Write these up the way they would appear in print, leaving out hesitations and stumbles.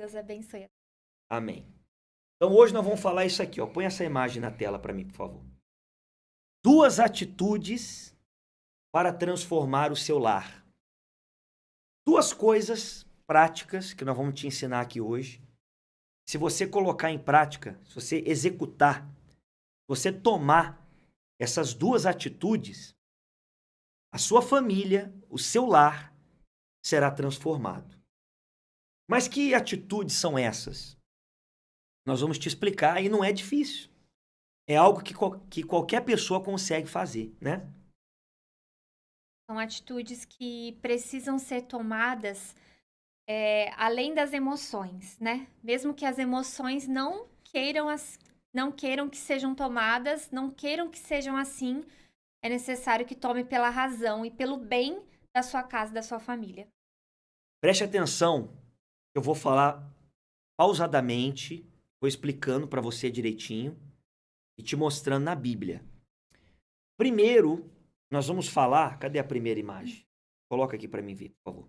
Deus abençoe. Amém. Então hoje nós vamos falar isso aqui, ó. Põe essa imagem na tela para mim, por favor. 2 atitudes para transformar o seu lar. 2 coisas práticas que nós vamos te ensinar aqui hoje. Se você colocar em prática, se você executar, se você tomar essas 2 atitudes, a sua família, o seu lar será transformado. Mas que atitudes são essas? Nós vamos te explicar e não é difícil. É algo que qualquer pessoa consegue fazer, né? São atitudes que precisam ser tomadas além das emoções, né? Mesmo que as emoções não queiram que sejam tomadas, não queiram que sejam assim, é necessário que tome pela razão e pelo bem da sua casa, da sua família. Preste atenção, eu vou falar pausadamente, vou explicando para você direitinho e te mostrando na Bíblia. Primeiro, nós vamos falar, cadê a primeira imagem? Coloca aqui para mim ver, por favor.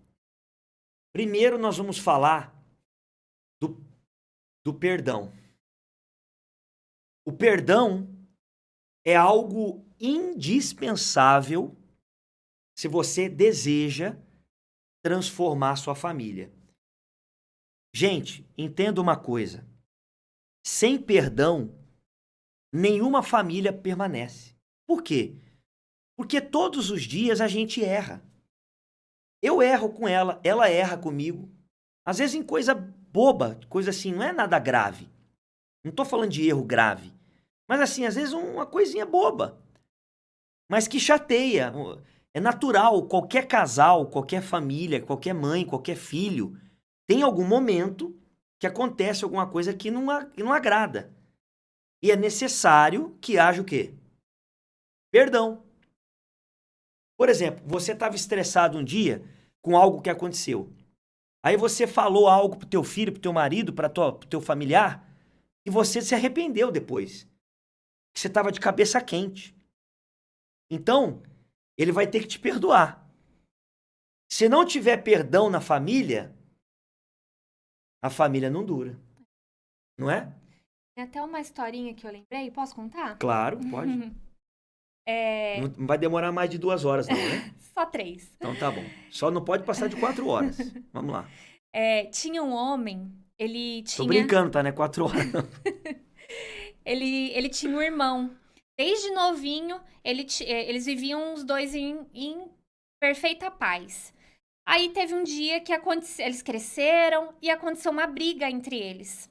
Primeiro, nós vamos falar do perdão. O perdão é algo indispensável se você deseja transformar sua família. Gente, entenda uma coisa. Sem perdão, nenhuma família permanece. Por quê? Porque todos os dias a gente erra. Eu erro com ela erra comigo. Às vezes em coisa boba, coisa assim, não é nada grave. Não tô falando de erro grave. Mas assim, às vezes uma coisinha boba. Mas que chateia. É natural, qualquer casal, qualquer família, qualquer mãe, qualquer filho, tem algum momento que acontece alguma coisa que não agrada. E é necessário que haja o quê? Perdão. Por exemplo, você estava estressado um dia com algo que aconteceu. Aí você falou algo pro teu filho, pro teu marido, pro teu familiar, e você se arrependeu depois. Você estava de cabeça quente. Então, ele vai ter que te perdoar. Se não tiver perdão na família, a família não dura. Não é? Tem até uma historinha que eu lembrei, posso contar? Claro, pode. Não vai demorar mais de 2 horas, não, né? Só 3. Então tá bom. Só não pode passar de 4 horas. Vamos lá. Tinha um homem, Tô brincando, tá, né? 4 horas. ele tinha um irmão. Desde novinho, eles viviam os dois em perfeita paz. Aí teve um dia que eles cresceram e aconteceu uma briga entre eles.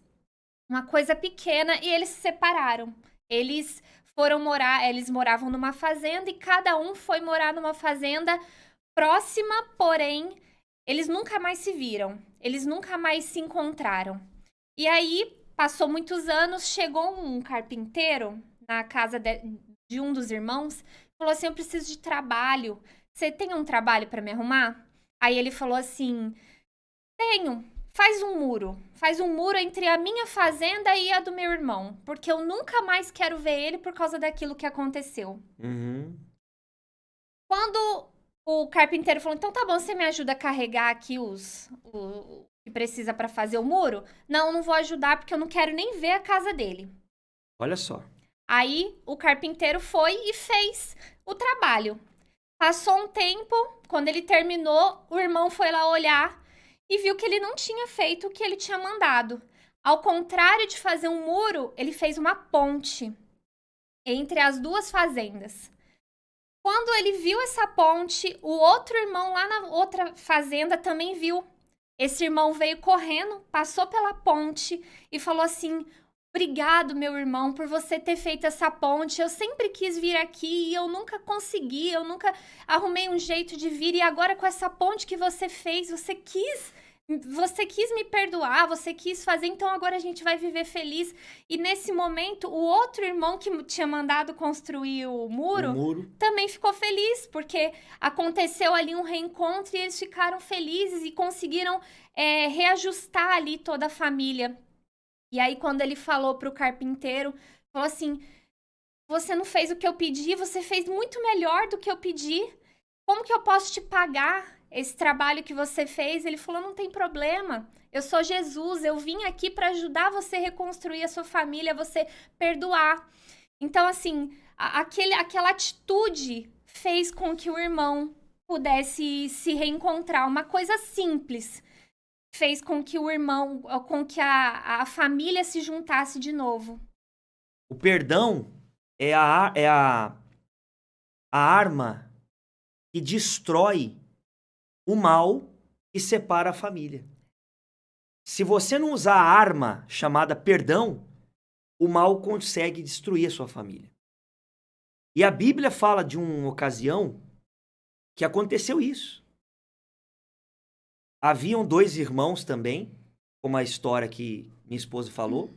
Uma coisa pequena e eles se separaram. Eles moravam numa fazenda e cada um foi morar numa fazenda próxima, porém, eles nunca mais se viram. Eles nunca mais se encontraram. E aí, passou muitos anos, chegou um carpinteiro na casa de um dos irmãos, falou assim, eu preciso de trabalho. Você tem um trabalho para me arrumar? Aí ele falou assim, tenho. Faz um muro entre a minha fazenda e a do meu irmão, porque eu nunca mais quero ver ele por causa daquilo que aconteceu. Uhum. Quando o carpinteiro falou, então tá bom, você me ajuda a carregar aqui o que precisa pra fazer o muro? Não vou ajudar porque eu não quero nem ver a casa dele. Olha só. Aí o carpinteiro foi e fez o trabalho. Passou um tempo, quando ele terminou, o irmão foi lá olhar e viu que ele não tinha feito o que ele tinha mandado. Ao contrário de fazer um muro, ele fez uma ponte entre as 2 fazendas. Quando ele viu essa ponte, o outro irmão lá na outra fazenda também viu. Esse irmão veio correndo, passou pela ponte e falou assim, obrigado, meu irmão, por você ter feito essa ponte. Eu sempre quis vir aqui e eu nunca consegui, eu nunca arrumei um jeito de vir. E agora com essa ponte que você fez, você quis me perdoar, você quis fazer, então agora a gente vai viver feliz. E nesse momento, o outro irmão que tinha mandado construir o muro também ficou feliz, porque aconteceu ali um reencontro e eles ficaram felizes e conseguiram reajustar ali toda a família. E aí, quando ele falou pro carpinteiro, falou assim, você não fez o que eu pedi, você fez muito melhor do que eu pedi. Como que eu posso te pagar esse trabalho que você fez? Ele falou, não tem problema. Eu sou Jesus, eu vim aqui para ajudar você a reconstruir a sua família, você perdoar. Então, assim, aquela atitude fez com que o irmão pudesse se reencontrar. Uma coisa simples fez com que com que a família se juntasse de novo. O perdão é a arma que destrói o mal que separa a família. Se você não usar a arma chamada perdão, o mal consegue destruir a sua família. E a Bíblia fala de uma ocasião que aconteceu isso. Haviam 2 irmãos também, como a história que minha esposa falou.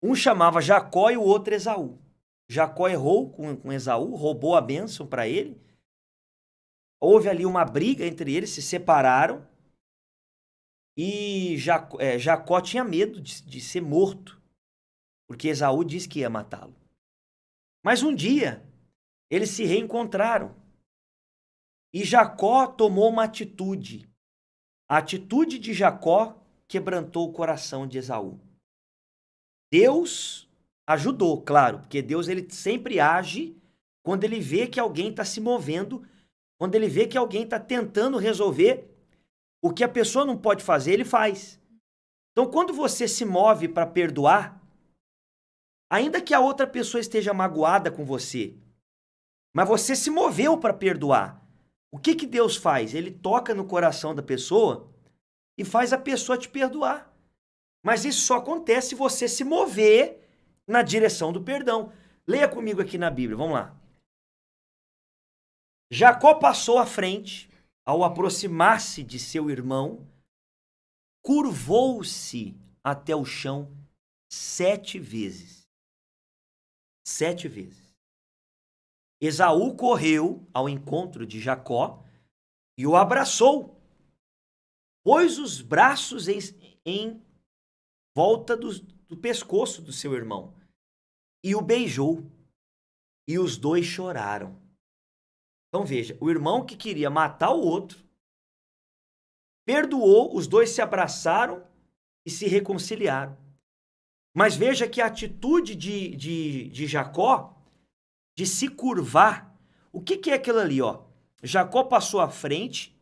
Um chamava Jacó e o outro Esaú. Jacó errou com Esaú, roubou a bênção para ele. Houve ali uma briga entre eles, se separaram. E Jacó tinha medo de ser morto, porque Esaú disse que ia matá-lo. Mas um dia, eles se reencontraram. E Jacó tomou uma atitude. A atitude de Jacó quebrantou o coração de Esaú. Deus ajudou, claro, porque Deus ele sempre age quando ele vê que alguém está se movendo, quando ele vê que alguém está tentando resolver o que a pessoa não pode fazer, ele faz. Então, quando você se move para perdoar, ainda que a outra pessoa esteja magoada com você, mas você se moveu para perdoar, o que Deus faz? Ele toca no coração da pessoa e faz a pessoa te perdoar. Mas isso só acontece se você se mover na direção do perdão. Leia comigo aqui na Bíblia, vamos lá. Jacó passou à frente, ao aproximar-se de seu irmão, curvou-se até o chão 7 vezes. 7 vezes. Esaú correu ao encontro de Jacó e o abraçou, pôs os braços em volta do pescoço do seu irmão e o beijou, e os 2 choraram. Então veja, o irmão que queria matar o outro, perdoou, os 2 se abraçaram e se reconciliaram. Mas veja que a atitude de Jacó, de se curvar, o que é aquilo ali? Ó? Jacó passou à frente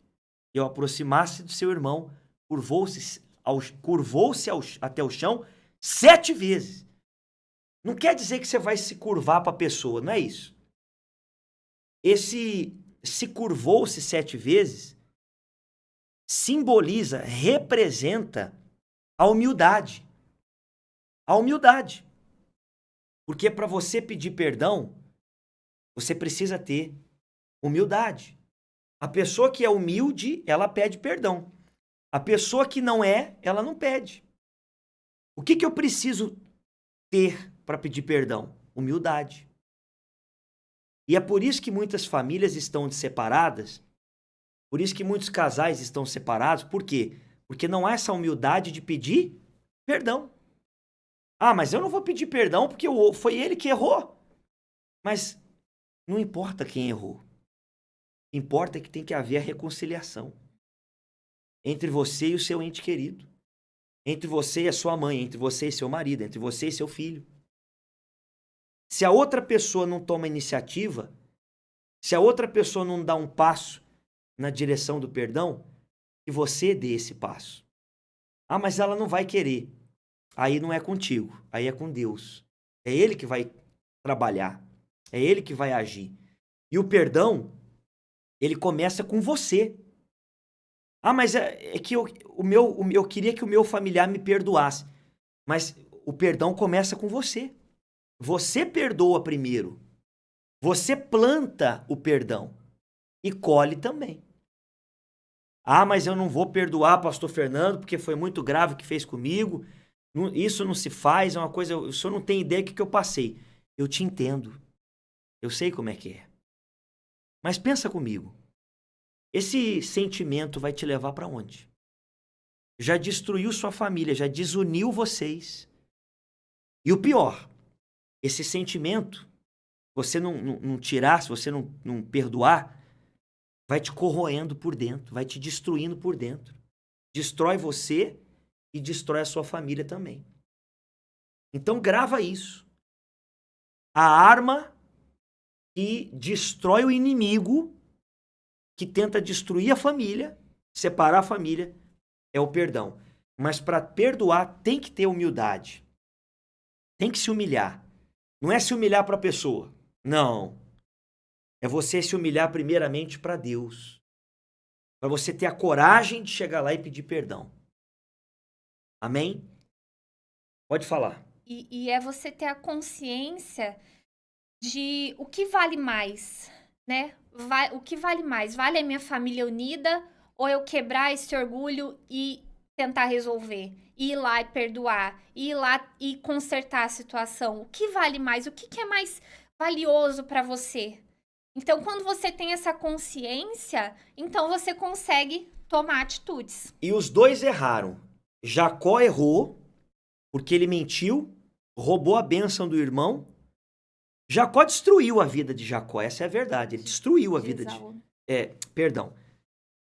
e ao aproximar-se do seu irmão, curvou-se até o chão 7 vezes. Não quer dizer que você vai se curvar para a pessoa, não é isso. Esse se curvou-se 7 vezes simboliza, representa a humildade. A humildade. Porque para você pedir perdão, você precisa ter humildade. A pessoa que é humilde, ela pede perdão. A pessoa que não é, ela não pede. O que eu preciso ter para pedir perdão? Humildade. E é por isso que muitas famílias estão separadas, por isso que muitos casais estão separados. Por quê? Porque não há essa humildade de pedir perdão. Ah, mas eu não vou pedir perdão porque foi ele que errou. Mas não importa quem errou. Importa que tem que haver a reconciliação entre você e o seu ente querido, entre você e a sua mãe, entre você e seu marido, entre você e seu filho. Se a outra pessoa não toma iniciativa, se a outra pessoa não dá um passo na direção do perdão, que você dê esse passo. Ah, mas ela não vai querer. Aí não é contigo, aí é com Deus. É Ele que vai trabalhar, é Ele que vai agir. E o perdão, ele começa com você. Ah, mas é que eu queria que o meu familiar me perdoasse. Mas o perdão começa com você. Você perdoa primeiro. Você planta o perdão e colhe também. Ah, mas eu não vou perdoar pastor Fernando porque foi muito grave o que fez comigo. Isso não se faz, é uma coisa... O senhor não tem ideia do que eu passei. Eu te entendo. Eu sei como é que é. Mas pensa comigo. Esse sentimento vai te levar para onde? Já destruiu sua família, já desuniu vocês. E o pior, esse sentimento, você não tirar, se você não perdoar, vai te corroendo por dentro, vai te destruindo por dentro. destrói você e destrói a sua família também. Então grava isso. A arma que destrói o inimigo, que tenta destruir a família, separar a família, é o perdão. Mas para perdoar tem que ter humildade. Tem que se humilhar. Não é se humilhar para a pessoa. Não. É você se humilhar primeiramente para Deus. Para você ter a coragem de chegar lá e pedir perdão. Amém? Pode falar. E é você ter a consciência de o que vale mais, né? O que vale mais? Vale a minha família unida ou eu quebrar esse orgulho e tentar resolver? Ir lá e perdoar, ir lá e consertar a situação. O que vale mais? O que é mais valioso para você? Então, quando você tem essa consciência, então você consegue tomar atitudes. E os dois erraram. Jacó errou porque ele mentiu, roubou a bênção do irmão. Jacó destruiu a vida de Jacó, essa é a verdade. Ele destruiu a vida de... Perdão.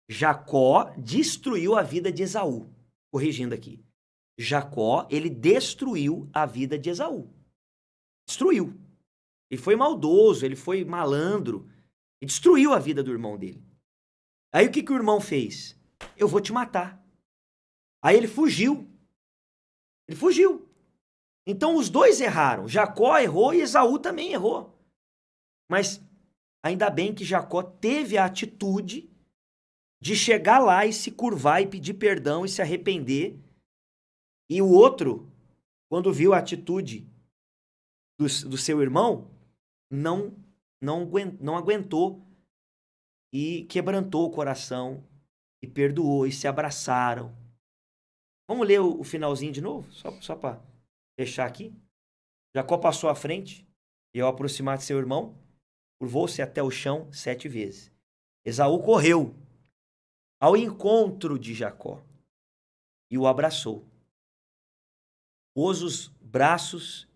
Jacó destruiu a vida de Esaú. Corrigindo aqui. Jacó, ele destruiu a vida de Esaú. Destruiu. Ele foi maldoso, ele foi malandro. E destruiu a vida do irmão dele. Aí o que o irmão fez? Eu vou te matar. Aí ele fugiu. Ele fugiu. Então os dois erraram. Jacó errou e Esaú também errou. Mas ainda bem que Jacó teve a atitude de chegar lá e se curvar e pedir perdão e se arrepender. E o outro, quando viu a atitude do seu irmão, não aguentou e quebrantou o coração e perdoou e se abraçaram. Vamos ler o finalzinho de novo? Só para fechar aqui. Jacó passou à frente e ao aproximar de seu irmão, curvou-se até o chão 7 vezes. Esaú correu ao encontro de Jacó e o abraçou. Pôs os braços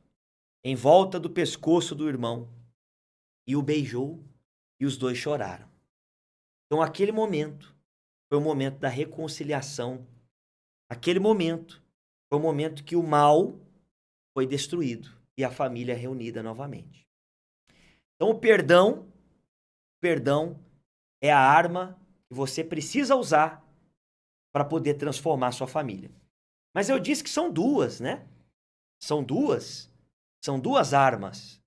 em volta do pescoço do irmão e o beijou e os dois choraram. Então aquele momento foi o momento da reconciliação. Aquele momento foi o momento que o mal foi destruído e a família reunida novamente. Então o perdão é a arma que você precisa usar para poder transformar a sua família. Mas eu disse que são duas, né? São duas armas.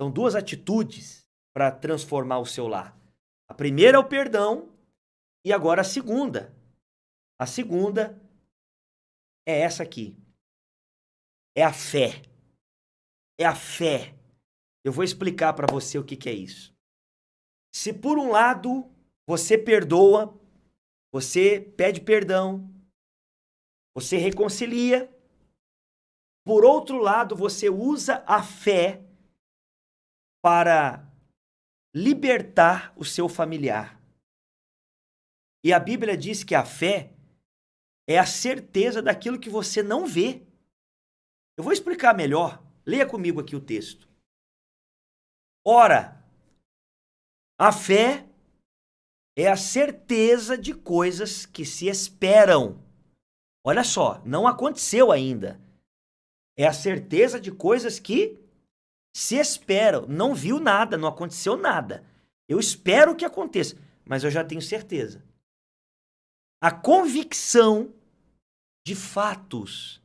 São duas atitudes para transformar o seu lar. A primeira é o perdão e agora a segunda. A segunda é essa aqui. É a fé. É a fé. Eu vou explicar para você o que é isso. Se por um lado você perdoa, você pede perdão, você reconcilia, por outro lado você usa a fé para libertar o seu familiar. E a Bíblia diz que a fé é a certeza daquilo que você não vê. Eu vou explicar melhor. Leia comigo aqui o texto. Ora, a fé é a certeza de coisas que se esperam. Olha só, não aconteceu ainda. É a certeza de coisas que se esperam. Não viu nada, não aconteceu nada. Eu espero que aconteça, mas eu já tenho certeza. A convicção de fatos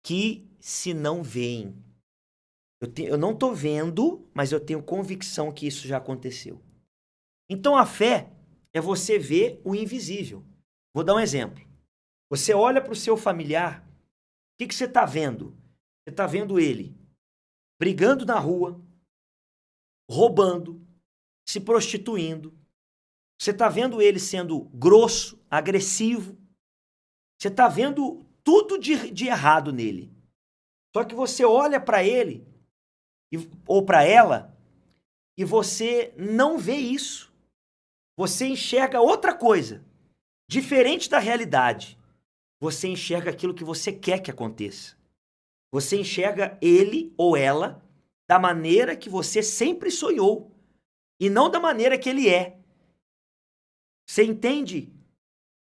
que se não veem. Eu não estou vendo, mas eu tenho convicção que isso já aconteceu. Então a fé é você ver o invisível. Vou dar um exemplo. Você olha para o seu familiar, o que você está vendo? Você está vendo ele brigando na rua, roubando, se prostituindo. Você está vendo ele sendo grosso, agressivo. Você está vendo tudo de errado nele. Só que você olha para ele ou para ela e você não vê isso. Você enxerga outra coisa, diferente da realidade. Você enxerga aquilo que você quer que aconteça. Você enxerga ele ou ela da maneira que você sempre sonhou e não da maneira que ele é. Você entende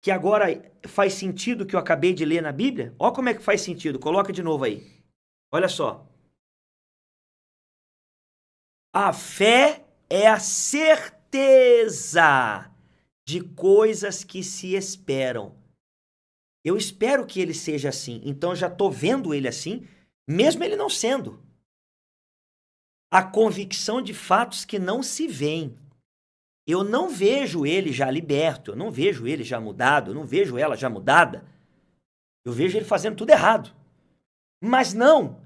que agora faz sentido o que eu acabei de ler na Bíblia? Olha como é que faz sentido. Coloca de novo aí. Olha só. A fé é a certeza de coisas que se esperam. Eu espero que ele seja assim. Então eu já estou vendo ele assim, mesmo ele não sendo. A convicção de fatos que não se veem. Eu não vejo ele já liberto, eu não vejo ele já mudado, eu não vejo ela já mudada. Eu vejo ele fazendo tudo errado. Mas não,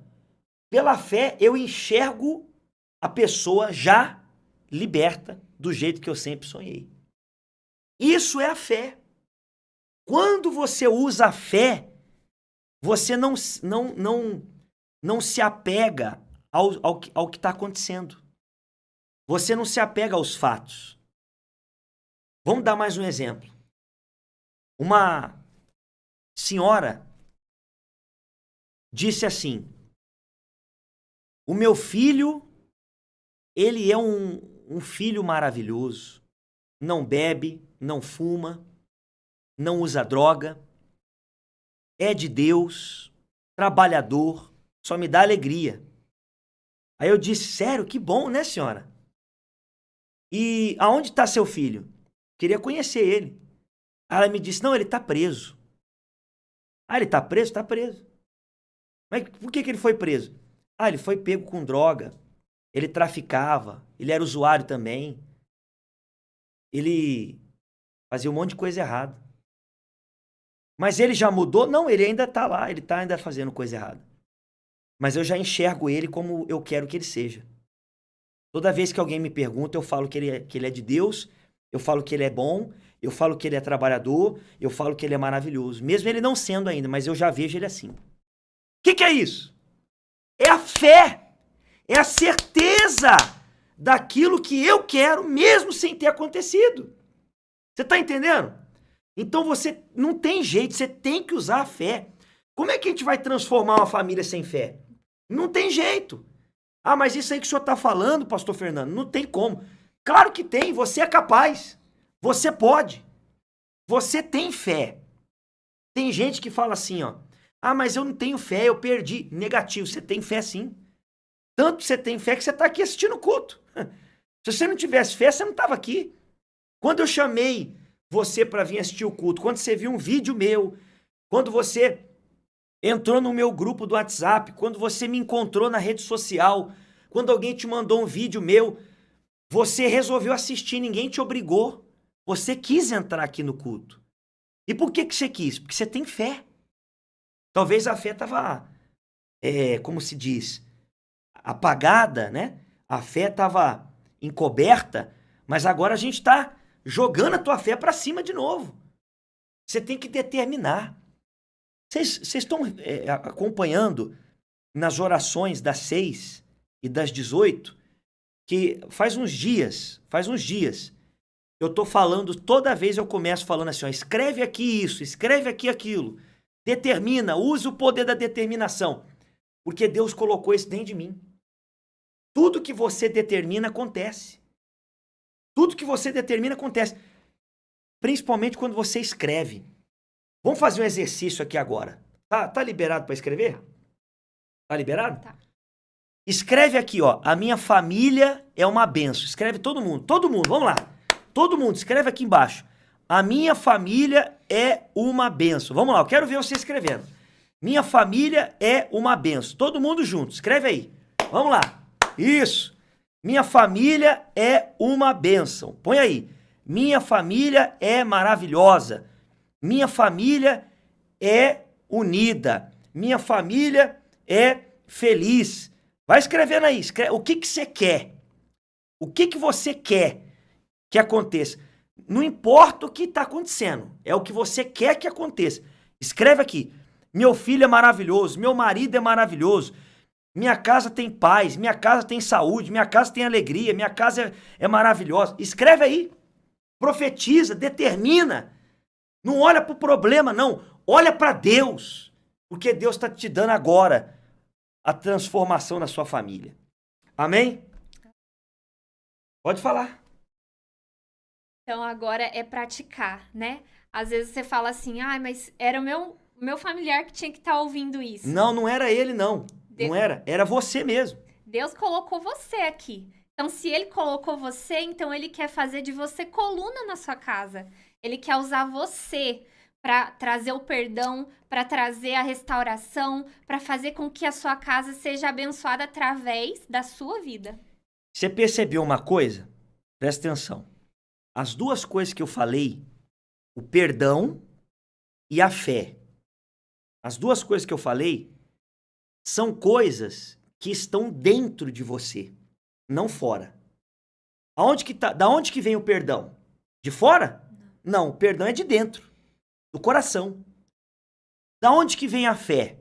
pela fé eu enxergo a pessoa já liberta do jeito que eu sempre sonhei. Isso é a fé. Quando você usa a fé, você não se apega ao que está acontecendo. Você não se apega aos fatos. Vamos dar mais um exemplo. Uma senhora disse assim: o meu filho, ele é um filho maravilhoso. Não bebe, não fuma, não usa droga, é de Deus, trabalhador, só me dá alegria. Aí eu disse: sério, que bom, né, senhora? E aonde está seu filho? Queria conhecer ele. Aí ela me disse: não, ele está preso. Ah, ele está preso? Está preso. Mas por que ele foi preso? Ah, ele foi pego com droga. Ele traficava. Ele era usuário também. Ele fazia um monte de coisa errada. Mas ele já mudou? Não, ele ainda está lá. Ele está ainda fazendo coisa errada. Mas eu já enxergo ele como eu quero que ele seja. Toda vez que alguém me pergunta, eu falo que ele é de Deus, eu falo que ele é bom, eu falo que ele é trabalhador, eu falo que ele é maravilhoso. Mesmo ele não sendo ainda, mas eu já vejo ele assim. O que é isso? É a fé, é a certeza daquilo que eu quero, mesmo sem ter acontecido. Você está entendendo? Então você não tem jeito, você tem que usar a fé. Como é que a gente vai transformar uma família sem fé? Não tem jeito. Ah, mas isso aí que o senhor está falando, pastor Fernando, não tem como. Claro que tem, você é capaz. Você pode. Você tem fé. Tem gente que fala assim, ó. Ah, mas eu não tenho fé, eu perdi. Negativo, você tem fé sim. Tanto você tem fé que você está aqui assistindo o culto. Se você não tivesse fé, você não estava aqui. Quando eu chamei você para vir assistir o culto, quando você viu um vídeo meu, quando você entrou no meu grupo do WhatsApp, quando você me encontrou na rede social, quando alguém te mandou um vídeo meu, você resolveu assistir, ninguém te obrigou. Você quis entrar aqui no culto. E por que você quis? Porque você tem fé. Talvez a fé estava, como se diz, apagada, né? A fé estava encoberta, mas agora a gente está jogando a tua fé para cima de novo. Você tem que determinar. Vocês estão acompanhando nas orações das 6 e das 18, que faz uns dias, eu estou falando, toda vez eu começo falando assim, ó, escreve aqui isso, escreve aqui aquilo, determina, use o poder da determinação, porque Deus colocou isso dentro de mim. Tudo que você determina acontece. Tudo que você determina acontece. Principalmente quando você escreve. Vamos fazer um exercício aqui agora. Tá liberado para escrever? Tá liberado? Tá. Escreve aqui, ó. A minha família é uma benção. Escreve todo mundo. Todo mundo, vamos lá. Todo mundo, escreve aqui embaixo. A minha família é uma benção. Vamos lá, eu quero ver você escrevendo. Minha família é uma benção. Todo mundo junto, escreve aí. Vamos lá. Isso. Minha família é uma benção. Põe aí. Minha família é maravilhosa. Minha família é unida. Minha família é feliz. Vai escrevendo aí. O que você quer? O que você quer que aconteça? Não importa o que está acontecendo. É o que você quer que aconteça. Escreve aqui. Meu filho é maravilhoso. Meu marido é maravilhoso. Minha casa tem paz. Minha casa tem saúde. Minha casa tem alegria. Minha casa é maravilhosa. Escreve aí. Profetiza. Determina. Não olha para o problema, não. Olha para Deus. Porque Deus está te dando agora a transformação na sua família. Amém? Pode falar. Então agora é praticar, né? Às vezes você fala assim, mas era o meu familiar que tinha que estar ouvindo isso. Não, não era ele, não. Não era. Era você mesmo. Deus colocou você aqui. Então, se ele colocou você, então ele quer fazer de você coluna na sua casa. Ele quer usar você para trazer o perdão, para trazer a restauração, para fazer com que a sua casa seja abençoada através da sua vida. Você percebeu uma coisa? Presta atenção. As duas coisas que eu falei, o perdão e a fé. As duas coisas que eu falei são coisas que estão dentro de você, não fora. Da onde que vem o perdão? De fora? Não, o perdão é de dentro, do coração. Da onde que vem a fé?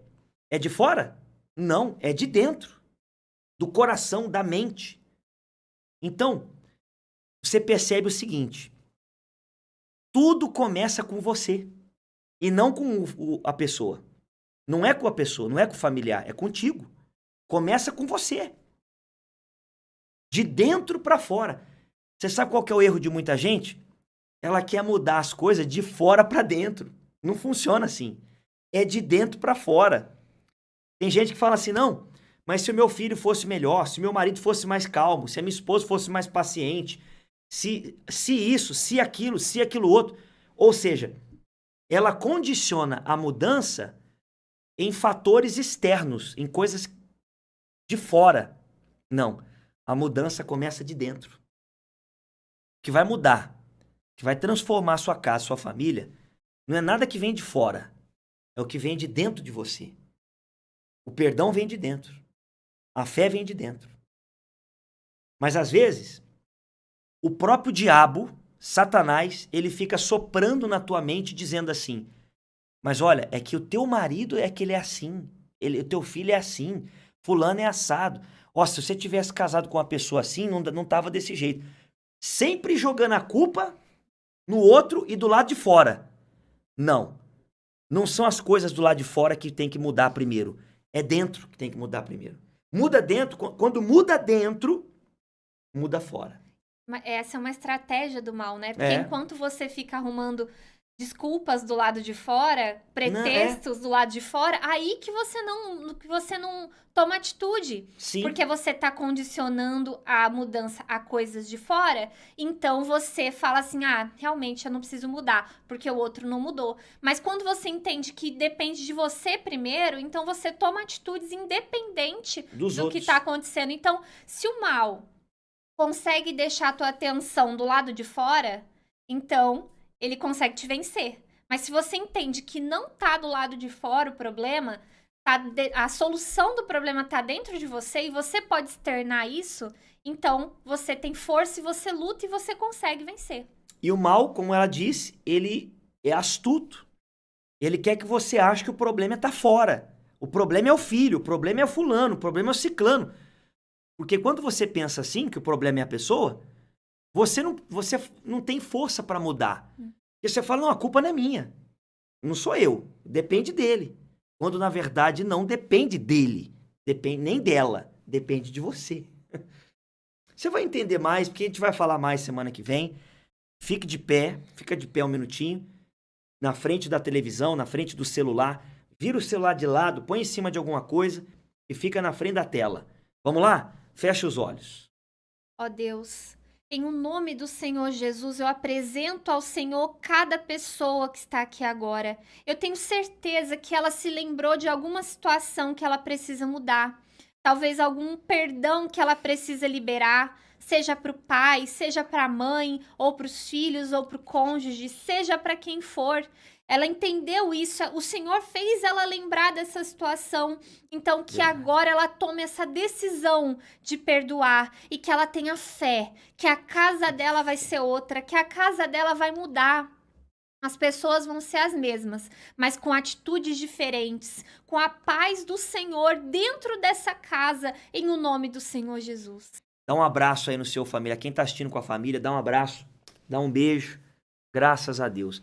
É de fora? Não, é de dentro, do coração, da mente. Então, você percebe o seguinte: tudo começa com você e não com a pessoa. Não é com a pessoa, não é com o familiar, é contigo. Começa com você. De dentro para fora. Você sabe qual que é o erro de muita gente? Ela quer mudar as coisas de fora para dentro. Não funciona assim. É de dentro para fora. Tem gente que fala assim, não, mas se o meu filho fosse melhor, se meu marido fosse mais calmo, se a minha esposa fosse mais paciente, se isso, se aquilo outro. Ou seja, ela condiciona a mudança em fatores externos, em coisas de fora. Não, a mudança começa de dentro. O que vai mudar, que vai transformar a sua casa, sua família, não é nada que vem de fora, é o que vem de dentro de você. O perdão vem de dentro, a fé vem de dentro. Mas às vezes, o próprio diabo, Satanás, ele fica soprando na tua mente dizendo assim, mas olha, é que o teu marido é que ele é assim, o teu filho é assim, fulano é assado. Ó, se você tivesse casado com uma pessoa assim, não tava desse jeito. Sempre jogando a culpa no outro e do lado de fora. Não. Não são as coisas do lado de fora que tem que mudar primeiro. É dentro que tem que mudar primeiro. Muda dentro, quando muda dentro, muda fora. Essa é uma estratégia do mal, né? Porque enquanto você fica arrumando desculpas do lado de fora, pretextos do lado de fora, aí que você não toma atitude. Sim. Porque você tá condicionando a mudança a coisas de fora, então você fala assim, realmente eu não preciso mudar, porque o outro não mudou. Mas quando você entende que depende de você primeiro, então você toma atitudes independente do que tá acontecendo. Então, se o mal consegue deixar a tua atenção do lado de fora, então ele consegue te vencer. Mas se você entende que não tá do lado de fora o problema, a solução do problema tá dentro de você e você pode externar isso, então você tem força e você luta e você consegue vencer. E o mal, como ela disse, ele é astuto. Ele quer que você ache que o problema tá fora. O problema é o filho, o problema é o fulano, o problema é o ciclano. Porque quando você pensa assim, que o problema é a pessoa, você não tem força para mudar. Porque você fala, não, a culpa não é minha. Não sou eu. Depende dele. Quando, na verdade, não depende dele. Depende nem dela. Depende de você. Você vai entender mais, porque a gente vai falar mais semana que vem. Fica de pé um minutinho. Na frente da televisão, na frente do celular. Vira o celular de lado, põe em cima de alguma coisa e fica na frente da tela. Vamos lá? Fecha os olhos. Ó Deus, em o nome do Senhor Jesus, eu apresento ao Senhor cada pessoa que está aqui agora. Eu tenho certeza que ela se lembrou de alguma situação que ela precisa mudar. Talvez algum perdão que ela precisa liberar, seja para o pai, seja para a mãe, ou para os filhos, ou para o cônjuge, seja para quem for. Ela entendeu isso, o Senhor fez ela lembrar dessa situação, então que agora ela tome essa decisão de perdoar e que ela tenha fé, que a casa dela vai ser outra, que a casa dela vai mudar. As pessoas vão ser as mesmas, mas com atitudes diferentes, com a paz do Senhor dentro dessa casa, em o nome do Senhor Jesus. Dá um abraço aí no seu família. Quem está assistindo com a família, dá um abraço, dá um beijo. Graças a Deus.